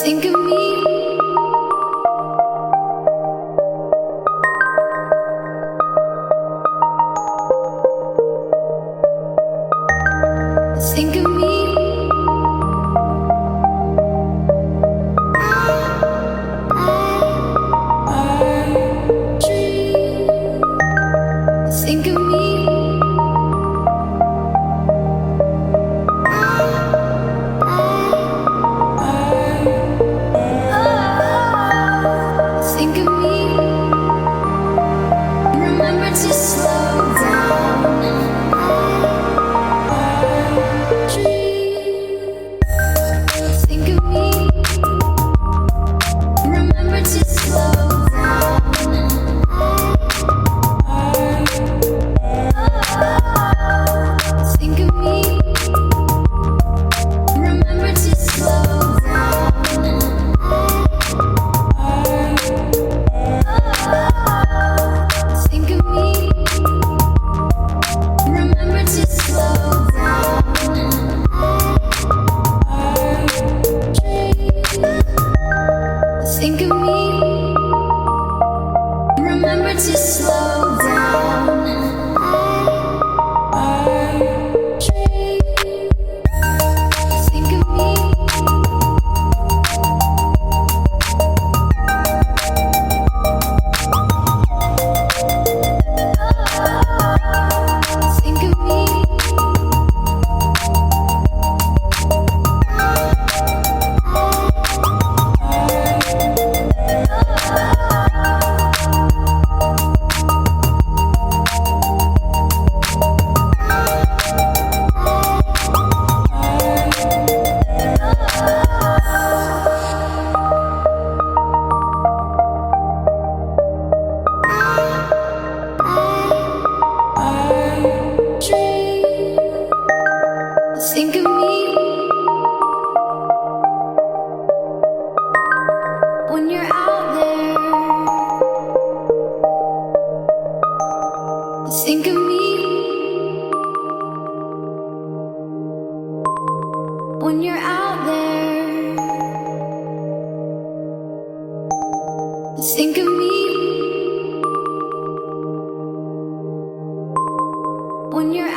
Think of me. Think of me. I dream. Think of me. Think of me. Remember to slow down. Dream. Think of me. Remember to slow down. Think of me. Remember to slow down. Think of me. Remember to slow down. Think of me. Remember to slow down. Think of me. Think of me. Think of me when you're out there. Think of me when you're out there. Think of me when you're